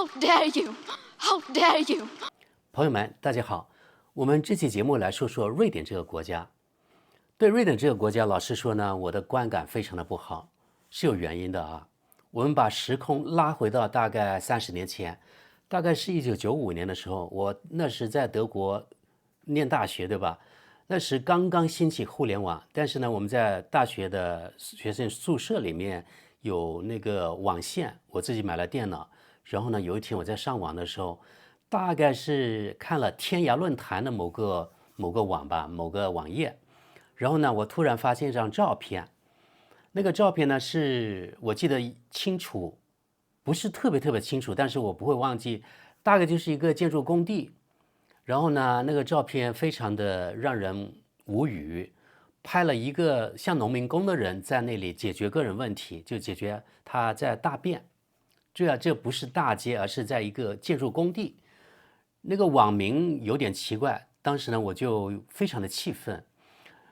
How dare you! How dare you! 朋友们，大家好，我们这期节目来说说瑞典这个国家。对瑞典这个国家，老实说呢，我的观感非常的不好，是有原因的啊。我们把时空拉回到大概30年前，大概是1995年的时候，我那时在德国念大学，对吧？那时刚刚兴起互联网，但是呢，我们在大学的学生宿舍里面有那个网线，我自己买了电脑，然后呢，有一天我在上网的时候，大概是看了天涯论坛的某个网吧，某个网页，然后呢，我突然发现一张照片，那个照片呢是我记得清楚，不是特别清楚，但是我不会忘记，大概就是一个建筑工地。然后呢，那个照片非常的让人无语，拍了一个像农民工的人在那里解决个人问题，就解决他在大便。这不是大街，而是在一个建筑工地。那个网名有点奇怪，当时呢我就非常的气愤，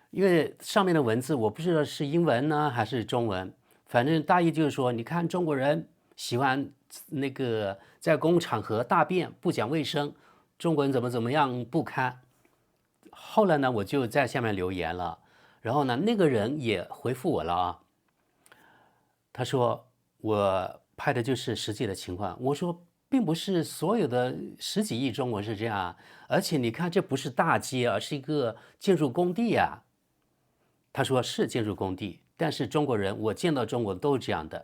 因为上面的文字我不知道是英文呢还是中文，反正大意就是说，你看中国人喜欢那个在公共场合大便不讲卫生，中国人怎么样不堪。后来呢，我就在下面留言了，然后呢，那个人也回复我了啊，他说我拍的就是实际的情况。我说并不是所有的十几亿中国是这样啊，而且你看这不是大街，而是一个建筑工地啊。他说是建筑工地，但是中国人我见到中国都是这样的，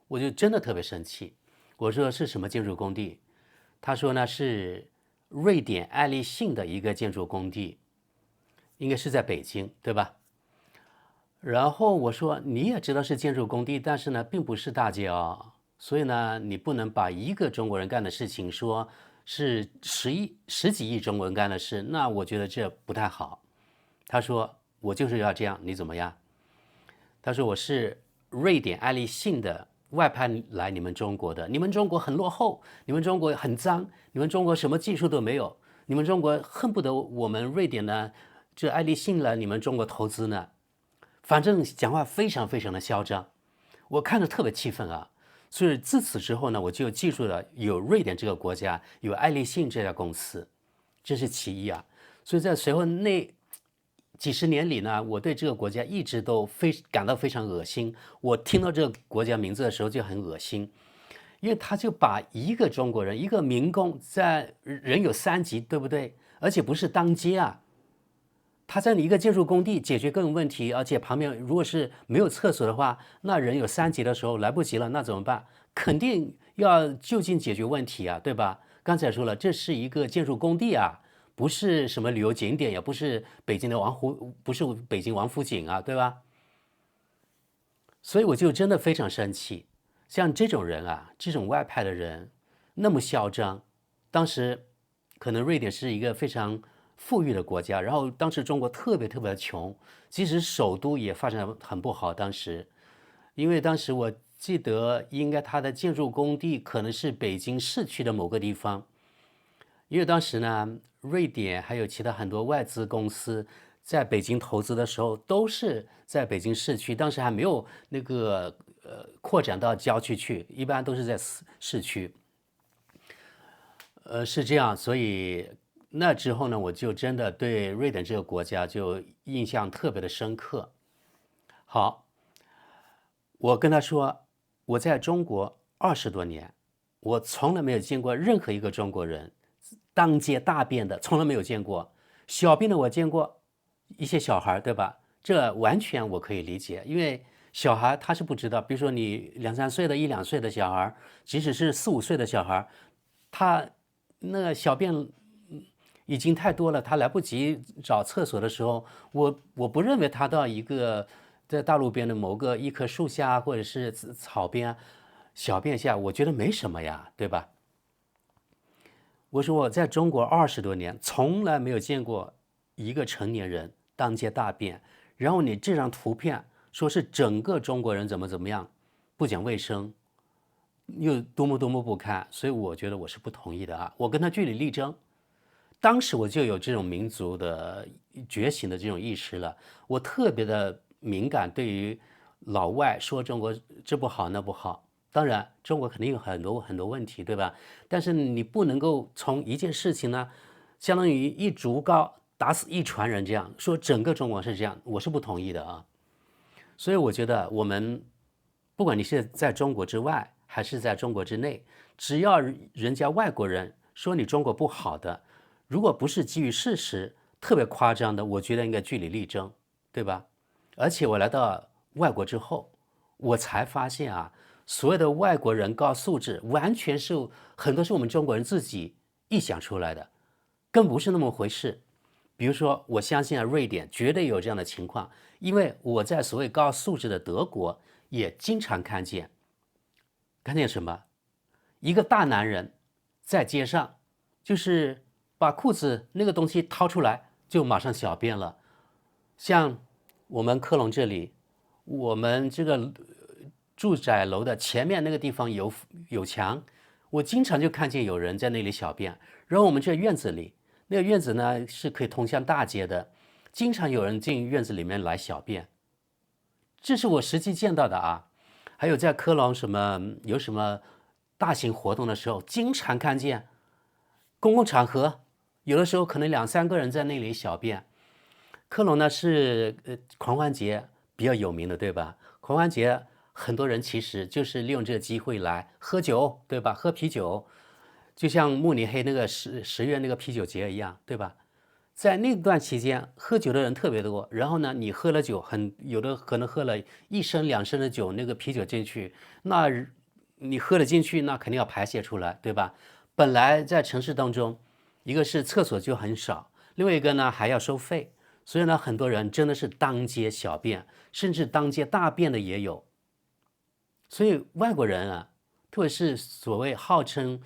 我就真的特别生气。我说是什么建筑工地？他说呢是瑞典爱立信的一个建筑工地，应该是在北京，对吧？然后我说你也知道是建筑工地，但是呢并不是大街哦，所以呢你不能把一个中国人干的事情说是十几亿中国人干的事，那我觉得这不太好。他说我就是要这样，你怎么样？他说我是瑞典爱立信的外派来你们中国的，你们中国很落后，你们中国很脏，你们中国什么技术都没有，你们中国恨不得我们瑞典呢，这爱立信来你们中国投资呢。反正讲话非常的嚣张，我看着特别气愤啊。所以自此之后呢，我就记住了有瑞典这个国家，有爱立信这家公司，这是其一啊。所以在随后那几十年里呢，我对这个国家一直都感到非常恶心。我听到这个国家名字的时候就很恶心，因为他就把一个中国人，一个民工，在人有3级，对不对？而且不是当街啊，他在一个建筑工地解决个人问题，而且旁边如果是没有厕所的话，那人有3级的时候来不及了，那怎么办？肯定要就近解决问题啊，对吧？刚才说了，这是一个建筑工地啊，不是什么旅游景点，也不是北京的不是北京王府井啊，对吧？所以我就真的非常生气，像这种人啊，这种外派的人那么嚣张。当时可能瑞典是一个非常富裕的国家，然后当时中国特别的穷，即使首都也发展很不好。当时，因为当时我记得应该它的建筑工地可能是北京市区的某个地方，因为当时呢，瑞典还有其他很多外资公司在北京投资的时候，都是在北京市区，当时还没有那个扩展到郊区去，一般都是在市区。是这样，所以那之后呢，我就真的对瑞典这个国家就印象特别的深刻。好，我跟他说，我在中国20多年，我从来没有见过任何一个中国人当街大便的，从来没有见过。小便的我见过一些小孩，对吧？这完全我可以理解，因为小孩他是不知道，比如说你2、3岁的、1、2岁的小孩，即使是4、5岁的小孩，他那个小便已经太多了，他来不及找厕所的时候，我不认为他到一个在大路边的某个一棵树下或者是草边小便下，我觉得没什么呀，对吧？我说我在中国20多年，从来没有见过一个成年人当街大便，然后你这张图片说是整个中国人怎么样，不讲卫生，又多么不堪，所以我觉得我是不同意的啊，我跟他据理力争。当时我就有这种民族的觉醒的这种意识了，我特别的敏感，对于老外说中国这不好那不好，当然，中国肯定有很多很多问题，对吧？但是你不能够从一件事情呢，相当于一竹篙打死一船人这样说，整个中国是这样，我是不同意的啊。所以我觉得我们不管你是在中国之外还是在中国之内，只要人家外国人说你中国不好的，如果不是基于事实，特别夸张的，我觉得应该据理力争，对吧？而且我来到外国之后，我才发现啊，所有的外国人高素质，完全是很多是我们中国人自己臆想出来的，更不是那么回事。比如说，我相信啊，瑞典绝对有这样的情况，因为我在所谓高素质的德国也经常看见什么？一个大男人在街上，就是把裤子那个东西掏出来，就马上小便了。像我们科隆这里，我们这个住宅楼的前面那个地方有墙，我经常就看见有人在那里小便。然后我们这院子里，那个院子呢是可以通向大街的，经常有人进院子里面来小便，这是我实际见到的啊。还有在科隆有什么大型活动的时候，经常看见公共场合，有的时候可能两三个人在那里小便。科隆呢是狂欢节比较有名的，对吧？狂欢节很多人其实就是利用这个机会来喝酒，对吧？喝啤酒，就像慕尼黑那个十月那个啤酒节一样，对吧？在那段期间，喝酒的人特别多。然后呢，你喝了酒，有的可能喝了1升2升的酒，那个啤酒进去，那你喝了进去，那肯定要排泄出来，对吧？本来在城市当中，一个是厕所就很少，另外一个呢还要收费，所以呢，很多人真的是当街小便，甚至当街大便的也有。所以外国人啊，特别是所谓号称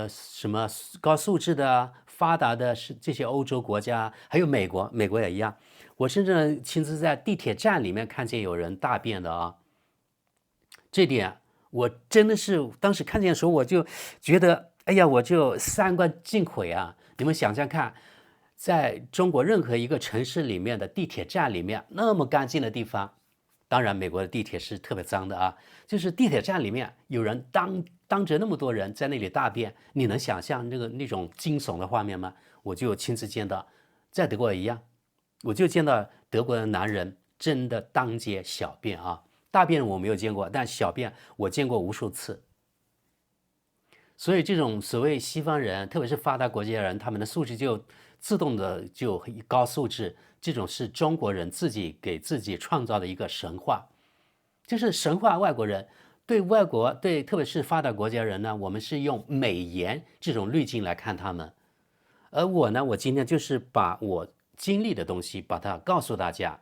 什么高素质的、发达的是这些欧洲国家，还有美国，美国也一样。我甚至亲自在地铁站里面看见有人大便的啊，这点我真的是当时看见的时候，我就觉得，哎呀，我就三观尽毁啊！你们想想看，在中国任何一个城市里面的地铁站里面，那么干净的地方，当然美国的地铁是特别脏的啊，就是地铁站里面有人当着那么多人在那里大便，你能想象那种惊悚的画面吗？我就亲自见到，在德国也一样，我就见到德国的男人真的当街小便啊。大便我没有见过，但小便我见过无数次。所以这种所谓西方人，特别是发达国家的人，他们的素质就自动的就高素质，这种是中国人自己给自己创造的一个神话，就是神话外国人。对外国，对特别是发达国家人呢，我们是用美颜这种滤镜来看他们。而我呢，我今天就是把我经历的东西，把它告诉大家。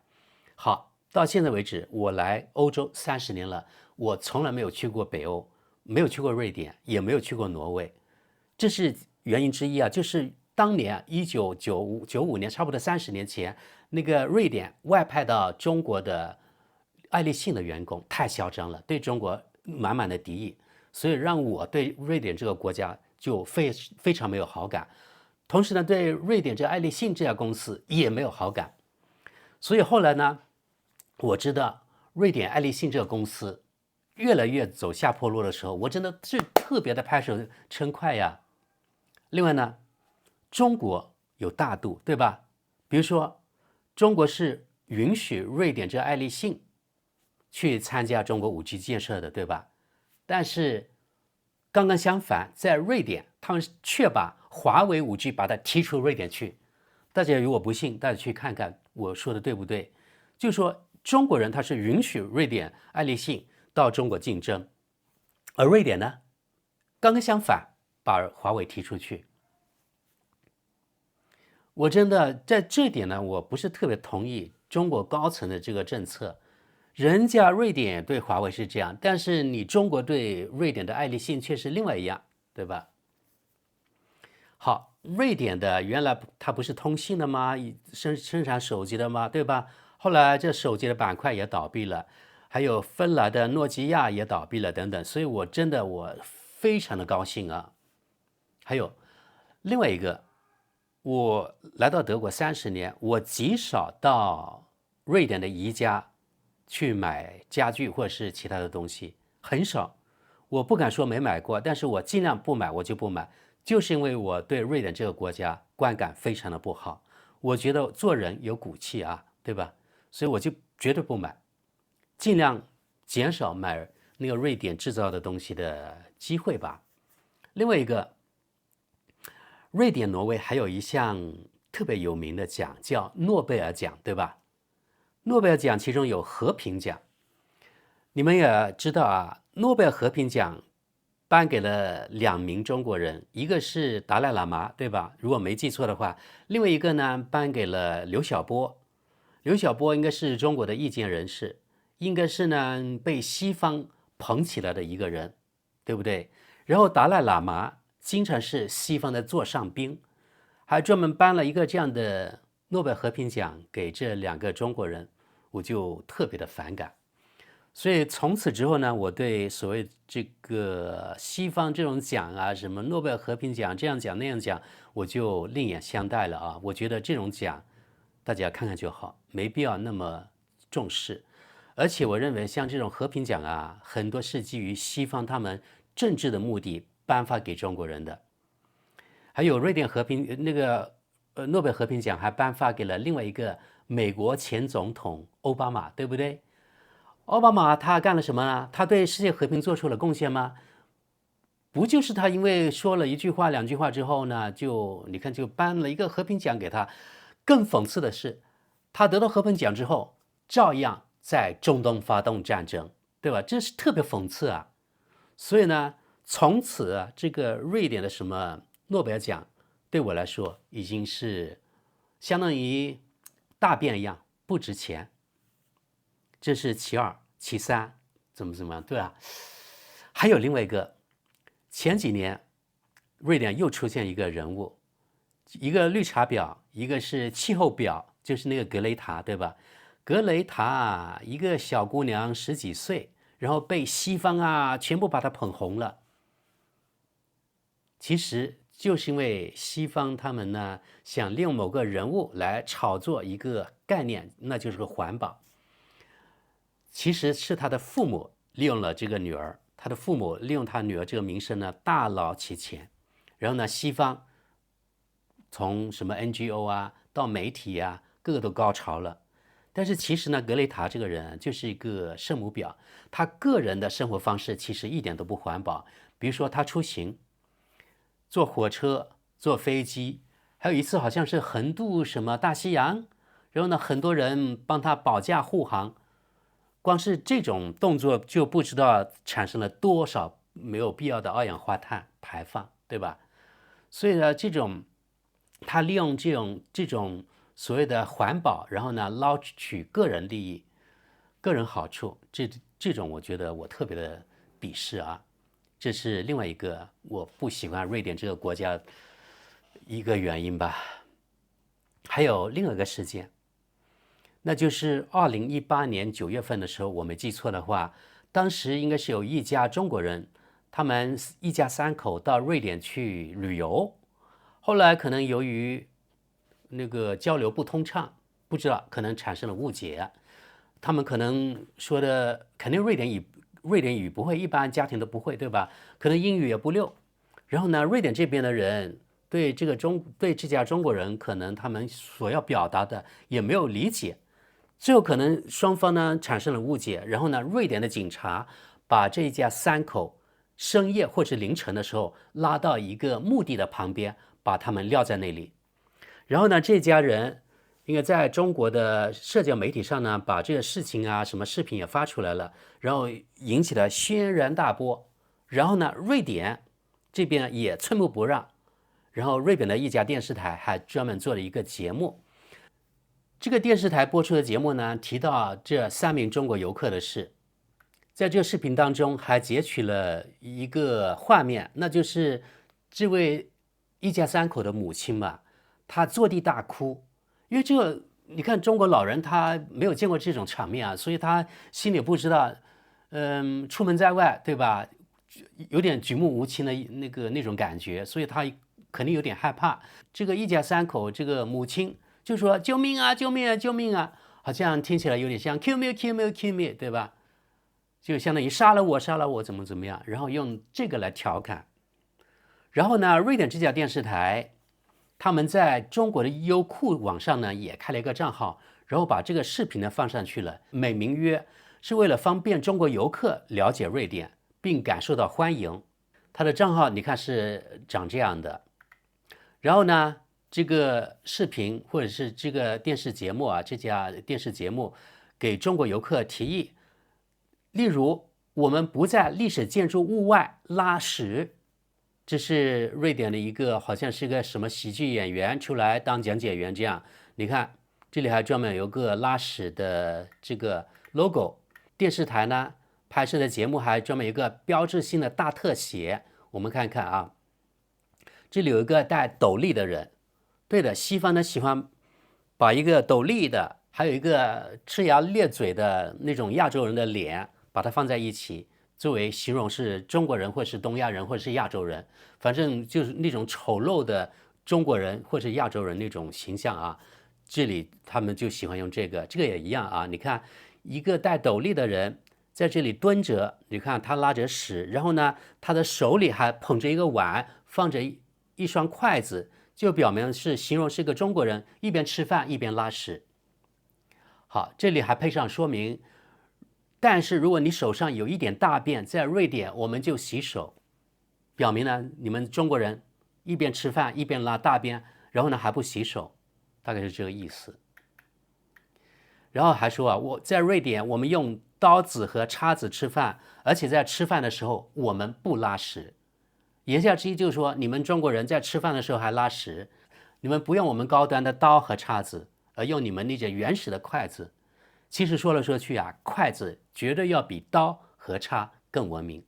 好，到现在为止，我来欧洲30年了，我从来没有去过北欧，没有去过瑞典，也没有去过挪威，这是原因之一啊。就是当年1995年，差不多30年前，那个瑞典外派到中国的爱立信的员工太嚣张了，对中国满满的敌意，所以让我对瑞典这个国家就非常没有好感。同时呢，对瑞典这爱立信这家公司也没有好感。所以后来呢，我知道瑞典爱立信这个公司越来越走下坡路的时候，我真的是特别的拍手称快呀。另外呢，中国有大度，对吧？比如说，中国是允许瑞典这爱立信去参加中国5G 建设的，对吧？但是刚刚相反，在瑞典，他们却把华为5G 把它踢出瑞典去。大家如果不信，大家去看看我说的对不对？就说中国人他是允许瑞典爱立信到中国竞争，而瑞典呢，刚刚相反，把华为踢出去。我真的在这点呢，我不是特别同意中国高层的这个政策。人家瑞典对华为是这样，但是你中国对瑞典的爱立信却是另外一样，对吧？好，瑞典的原来它不是通信的吗？生产手机的吗？对吧？后来这手机的板块也倒闭了，还有芬兰的诺基亚也倒闭了等等，所以我非常的高兴啊。还有另外一个，我来到德国30年，我极少到瑞典的宜家去买家具或者是其他的东西，很少。我不敢说没买过，但是我尽量不买，我就不买，就是因为我对瑞典这个国家观感非常的不好，我觉得做人有骨气啊，对吧？所以我就绝对不买，尽量减少买那个瑞典制造的东西的机会吧。另外一个，瑞典、挪威还有一项特别有名的奖叫诺贝尔奖，对吧？诺贝尔奖其中有和平奖，你们也知道啊，诺贝尔和平奖颁给了2名中国人，一个是达赖喇嘛，对吧？如果没记错的话，另外一个呢颁给了刘晓波。刘晓波应该是中国的意见人士，应该是呢被西方捧起来的一个人，对不对？然后达赖喇嘛经常是西方的座上宾，还专门颁了一个这样的诺贝尔和平奖给这2个中国人，我就特别的反感。所以从此之后呢，我对所谓这个西方这种奖啊，什么诺贝尔和平奖这样讲那样讲，我就另眼相待了啊。我觉得这种奖大家看看就好，没必要那么重视。而且我认为像这种和平奖啊，很多是基于西方他们政治的目的颁发给中国人的。还有瑞典和平那个诺贝尔和平奖还颁发给了另外一个美国前总统奥巴马，对不对？奥巴马他干了什么呢？他对世界和平做出了贡献吗？不就是他因为说了1句话2句话之后呢，你看就颁了一个和平奖给他。更讽刺的是，他得到和平奖之后，照样在中东发动战争，对吧？这是特别讽刺啊。所以呢，从此啊，这个瑞典的什么诺贝尔奖，对我来说已经是相当于大便一样不值钱。这是其2，其3怎么样？对啊，还有另外一个，前几年瑞典又出现一个人物，一个绿茶婊，一个是气候婊，就是那个格雷塔，对吧？格雷塔一个小姑娘10几岁，然后被西方啊全部把她捧红了。其实就是因为西方他们呢想利用某个人物来炒作一个概念，那就是个环保。其实是他的父母利用了这个女儿，他的父母利用他女儿这个名声呢大捞其钱，然后呢西方从什么 NGO 啊到媒体啊个个都高潮了。但是其实呢格雷塔这个人就是一个圣母婊，他个人的生活方式其实一点都不环保。比如说他出行坐火车坐飞机，还有一次好像是横渡什么大西洋，然后呢很多人帮他保驾护航，光是这种动作就不知道产生了多少没有必要的二氧化碳排放，对吧？所以呢，他利用这种所谓的环保，然后呢捞取个人利益、个人好处，这种我觉得我特别的鄙视啊。这是另外一个我不喜欢瑞典这个国家一个原因吧。还有另外一个事件，那就是2018年9月份的时候，我没记错的话，当时应该是有一家中国人，他们一家3口到瑞典去旅游，后来可能由于那个交流不通畅，不知道可能产生了误解，他们可能说的肯定瑞典语不会，一般家庭都不会，对吧？可能英语也不溜，然后呢，瑞典这边的人对这家中国人，可能他们所要表达的也没有理解。最后可能双方呢产生了误解，然后呢，瑞典的警察把这一家3口深夜或者凌晨的时候拉到一个墓地的旁边，把他们撂在那里。然后呢，这家人应该在中国的社交媒体上呢，把这个事情啊什么视频也发出来了，然后引起了轩然大波。然后呢，瑞典这边也寸步不让，然后瑞典的一家电视台还专门做了一个节目。这个电视台播出的节目呢，提到这3名中国游客的事，在这个视频当中还截取了一个画面，那就是这位一家3口的母亲嘛，她坐地大哭，因为这个你看中国老人他没有见过这种场面啊，所以他心里不知道，出门在外，对吧？有点举目无亲的那种感觉，所以他肯定有点害怕。这个一家3口，这个母亲就说救命啊救命啊救命啊，好像听起来有点像 kill me kill me kill me， 对吧？就相当于杀了我，杀了我，怎么怎么样，然后用这个来调侃。然后呢，瑞典这家电视台，他们在中国的优酷网上呢也开了一个账号，然后把这个视频呢放上去了，美名曰是为了方便中国游客了解瑞典，并感受到欢迎。他的账号你看是长这样的。然后呢，这个视频或者是这个电视节目啊，这家电视节目给中国游客提议，例如我们不在历史建筑物外拉屎。这是瑞典的一个好像是个什么喜剧演员出来当讲解员这样。你看这里还专门有个拉屎的这个 logo。电视台呢拍摄的节目还专门有一个标志性的大特写。我们看看啊，这里有一个戴斗笠的人。对的，西方呢喜欢把一个斗笠的还有一个呲牙咧嘴的那种亚洲人的脸把它放在一起，作为形容是中国人或是东亚人或是亚洲人，反正就是那种丑陋的中国人或是亚洲人那种形象啊。这里他们就喜欢用这个也一样啊。你看一个戴斗笠的人在这里蹲着，你看他拉着屎，然后呢他的手里还捧着一个碗，放着一双筷子，就表明是形容是个中国人一边吃饭一边拉屎。好，这里还配上说明，但是如果你手上有一点大便，在瑞典我们就洗手，表明呢你们中国人一边吃饭一边拉大便，然后呢还不洗手，大概是这个意思。然后还说啊，我在瑞典我们用刀子和叉子吃饭，而且在吃饭的时候我们不拉屎。言下之意就是说，你们中国人在吃饭的时候还拉屎，你们不用我们高端的刀和叉子，而用你们那些原始的筷子。其实说来说去啊，筷子绝对要比刀和叉更文明。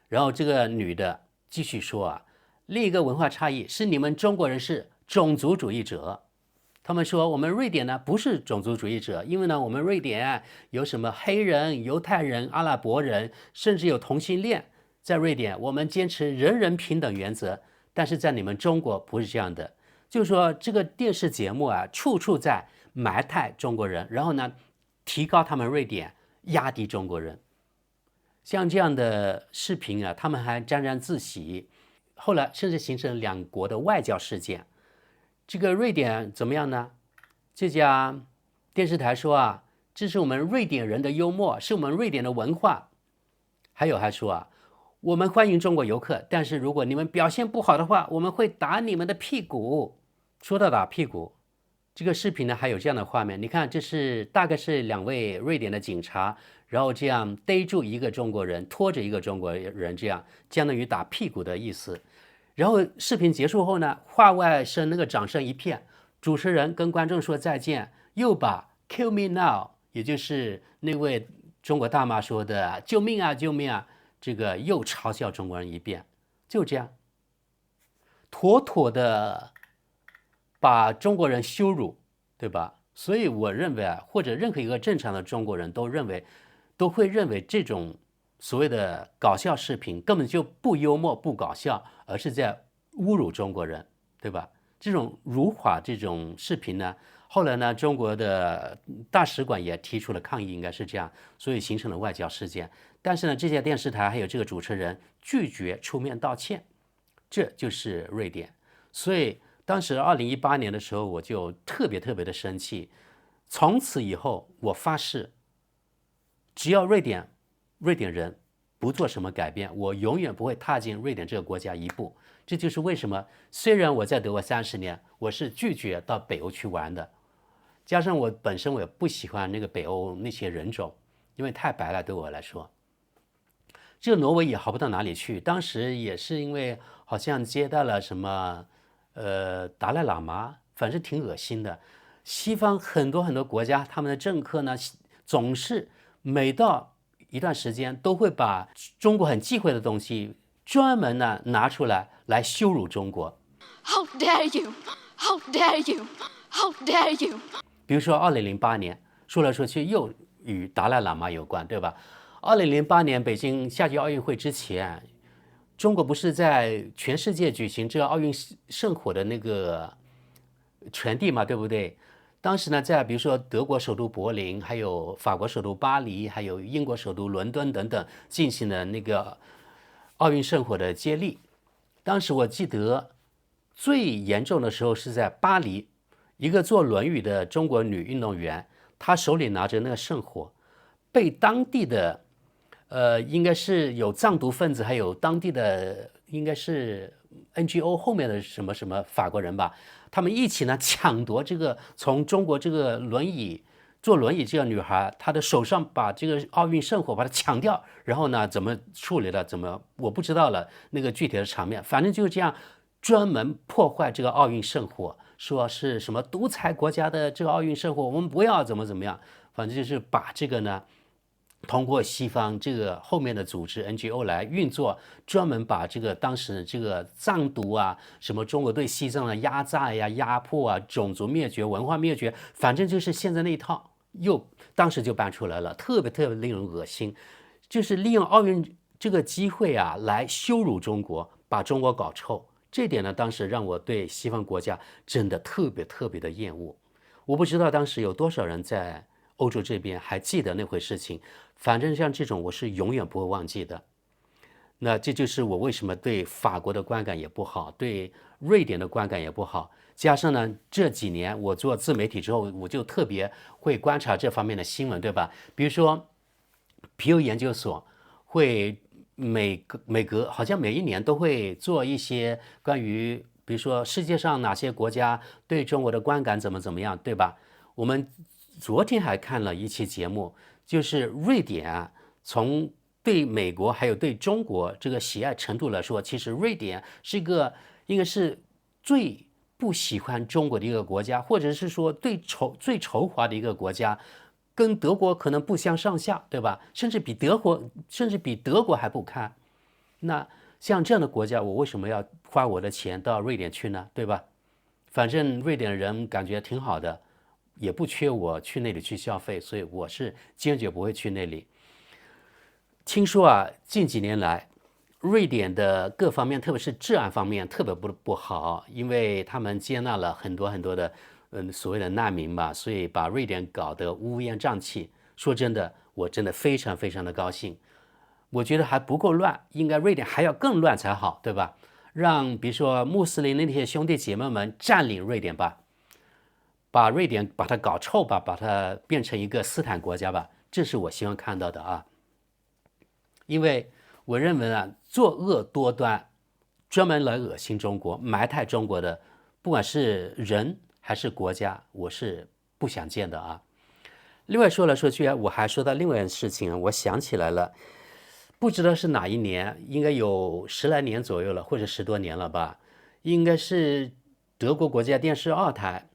然后这个女的继续说啊，另一个文化差异是你们中国人是种族主义者。他们说我们瑞典呢不是种族主义者，因为呢我们瑞典有什么黑人、犹太人、阿拉伯人，甚至有同性恋。在瑞典我们坚持人人平等原则，但是在你们中国不是这样的。就是说这个电视节目啊，处处在埋汰中国人，然后呢提高他们瑞典，压低中国人。像这样的视频啊，他们还沾沾自喜，后来甚至形成两国的外交事件。这个瑞典怎么样呢？这家电视台说啊，这是我们瑞典人的幽默，是我们瑞典的文化。还有还说啊，我们欢迎中国游客，但是如果你们表现不好的话，我们会打你们的屁股。说到打屁股，这个视频呢还有这样的画面，你看这是大概是两位瑞典的警察，然后这样逮住一个中国人，拖着一个中国人，这样相当于打屁股的意思。然后视频结束后呢，话外声那个掌声一片，主持人跟观众说再见，又把 Kill me now， 也就是那位中国大妈说的救命啊救命啊，这个又嘲笑中国人一遍，就这样妥妥的把中国人羞辱，对吧？所以我认为啊，或者任何一个正常的中国人都会认为这种所谓的搞笑视频根本就不幽默不搞笑，而是在侮辱中国人，对吧？这种辱华这种视频呢，后来呢，中国的大使馆也提出了抗议，应该是这样，所以形成了外交事件。但是呢，这家电视台还有这个主持人拒绝出面道歉，这就是瑞典。所以当时2018年的时候，我就特别的生气。从此以后，我发誓，只要瑞典人不做什么改变，我永远不会踏进瑞典这个国家一步。这就是为什么，虽然我在德国30年，我是拒绝到北欧去玩的。加上我本身我也不喜欢那个北欧那些人种，因为太白了对我来说。这个挪威也好不到哪里去，当时也是因为好像接待了什么达赖喇嘛，反正挺恶心的。西方很多国家，他们的政客呢，总是每到一段时间都会把中国很忌讳的东西专门呢拿出来羞辱中国。 How dare you! How dare you! How dare you! 比如说2008年，说来说去又与达赖喇嘛有关，对吧？2008年北京夏季奥运会之前，中国不是在全世界举行这个奥运圣火的那个传递嘛，对不对？当时呢，在比如说德国首都柏林，还有法国首都巴黎，还有英国首都伦敦等等，进行了那个奥运圣火的接力。当时我记得最严重的时候是在巴黎，一个做轮椅的中国女运动员，她手里拿着那个圣火，被当地的应该是有藏独分子，还有当地的应该是 NGO 后面的什么什么法国人吧，他们一起呢抢夺这个从中国这个坐轮椅这个女孩，她的手上把这个奥运圣火把它抢掉，然后呢怎么处理了，怎么我不知道了，那个具体的场面，反正就是这样，专门破坏这个奥运圣火，说是什么独裁国家的这个奥运圣火，我们不要怎么怎么样，反正就是把这个呢。通过西方这个后面的组织 NGO 来运作，专门把这个当时这个藏独啊，什么中国对西藏的压榨呀、压迫啊、种族灭绝、文化灭绝，反正就是现在那一套，当时就搬出来了，特别特别令人恶心，就是利用奥运这个机会啊，来羞辱中国，把中国搞臭。这点呢，当时让我对西方国家真的特别特别的厌恶。我不知道当时有多少人在欧洲这边还记得那回事情，反正像这种我是永远不会忘记的。那这就是我为什么对法国的观感也不好，对瑞典的观感也不好。加上呢，这几年我做自媒体之后，我就特别会观察这方面的新闻，对吧？比如说皮尤研究所会每隔好像每一年都会做一些关于比如说世界上哪些国家对中国的观感怎么样，对吧？我们昨天还看了一期节目，就是瑞典啊，从对美国还有对中国这个喜爱程度来说，其实瑞典是一个应该是最不喜欢中国的一个国家，或者是说最仇华的一个国家，跟德国可能不相上下，对吧？甚至比德国还不堪。那像这样的国家，我为什么要花我的钱到瑞典去呢？对吧？反正瑞典人感觉挺好的，也不缺我去那里去消费，所以我是坚决不会去那里。听说啊，近几年来，瑞典的各方面，特别是治安方面，特别不好，因为他们接纳了很多很多的所谓的难民吧，所以把瑞典搞得乌烟瘴气。说真的，我真的非常非常的高兴。我觉得还不够乱，应该瑞典还要更乱才好，对吧？让比如说穆斯林的那些兄弟姐妹们占领瑞典吧，把瑞典把它搞臭吧，把它变成一个斯坦国家吧，这是我希望看到的啊。因为我认为啊，作恶多端，专门来恶心中国、埋汰中国的，不管是人还是国家，我是不想见的啊。另外说来说去啊，我还说到另外一件事情，我想起来了。不知道是哪一年，应该有10来年左右了，或者10多年了吧。应该是德国国家电视2台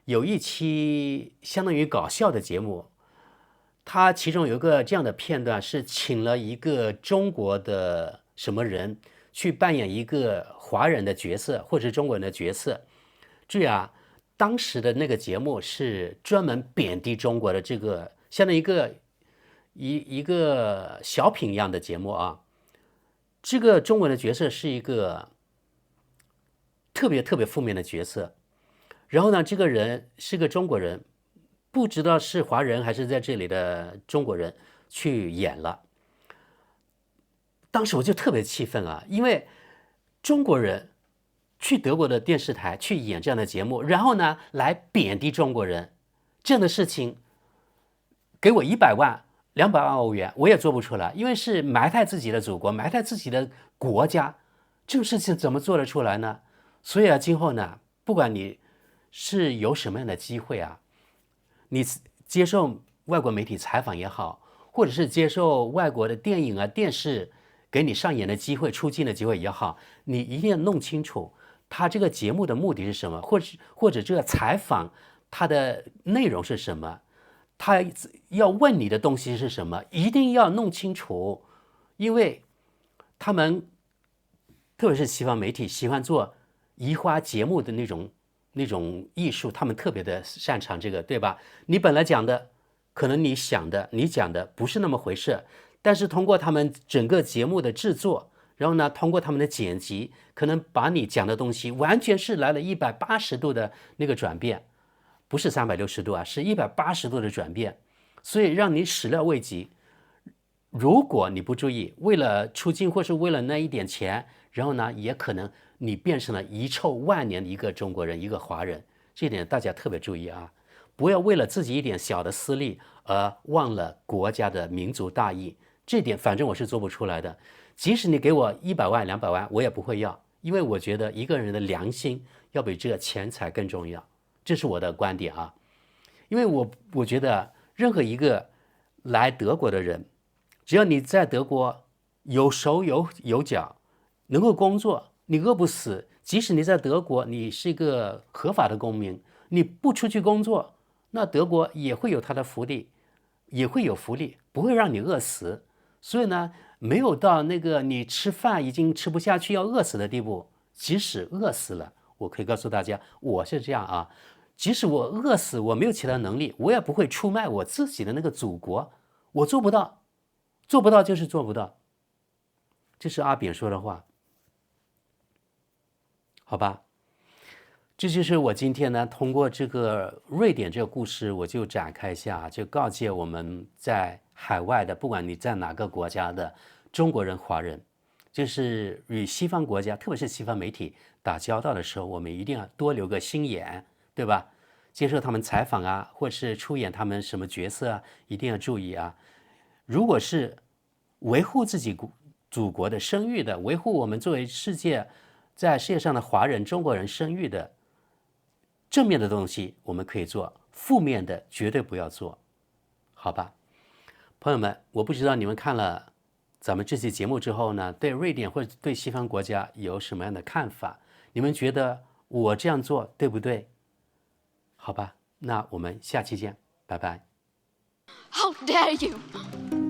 有一期相当于搞笑的节目，它其中有一个这样的片段，是请了一个中国的什么人去扮演一个华人的角色，或者是中国人的角色。注意啊，当时的那个节目是专门贬低中国的这个，相当于一个小品一样的节目啊。这个中文的角色是一个特别特别负面的角色，然后呢，这个人是个中国人，不知道是华人还是在这里的中国人去演了。当时我就特别气愤啊，因为中国人去德国的电视台去演这样的节目，然后呢来贬低中国人，这样的事情给我100万、200万欧元，我也做不出来，因为是埋汰自己的祖国，埋汰自己的国家，这种事情怎么做得出来呢？所以啊，今后呢，不管你是有什么样的机会啊，你接受外国媒体采访也好，或者是接受外国的电影啊、电视给你上演的机会、出镜的机会也好，你一定要弄清楚他这个节目的目的是什么，或者这个采访它的内容是什么，他要问你的东西是什么，一定要弄清楚，因为他们特别是西方媒体喜欢做移花节目的那种艺术，他们特别的擅长这个，对吧？你本来讲的，可能你讲的不是那么回事，但是通过他们整个节目的制作，然后呢，通过他们的剪辑，可能把你讲的东西完全是来了180度的那个转变。不是360度啊，是180度的转变，所以让你始料未及。如果你不注意，为了出境或是为了那一点钱，然后呢，也可能你变成了遗臭万年的一个中国人，一个华人。这点大家特别注意啊，不要为了自己一点小的私利而忘了国家的民族大义。这点反正我是做不出来的，即使你给我100万、200万，我也不会要，因为我觉得一个人的良心要比这个钱财更重要，这是我的观点啊。因为我觉得任何一个来德国的人，只要你在德国有手有脚，能够工作，你饿不死。即使你在德国，你是一个合法的公民，你不出去工作，那德国也会有它的福利，也会有福利，不会让你饿死。所以呢，没有到那个你吃饭已经吃不下去要饿死的地步。即使饿死了，我可以告诉大家，我是这样啊，即使我饿死，我没有其他能力，我也不会出卖我自己的那个祖国。我做不到，做不到就是做不到。这是阿扁说的话，好吧？这就是我今天呢，通过这个瑞典这个故事，我就展开一下，就告诫我们在海外的，不管你在哪个国家的中国人、华人，就是与西方国家，特别是西方媒体打交道的时候，我们一定要多留个心眼，对吧？接受他们采访啊，或是出演他们什么角色啊，一定要注意啊。如果是维护自己祖国的声誉的，维护我们作为在世界上的华人、中国人声誉的正面的东西，我们可以做；负面的绝对不要做，好吧？朋友们，我不知道你们看了咱们这期节目之后呢，对瑞典或者对西方国家有什么样的看法？你们觉得我这样做对不对？好吧，那我们下期见，拜拜。How dare you!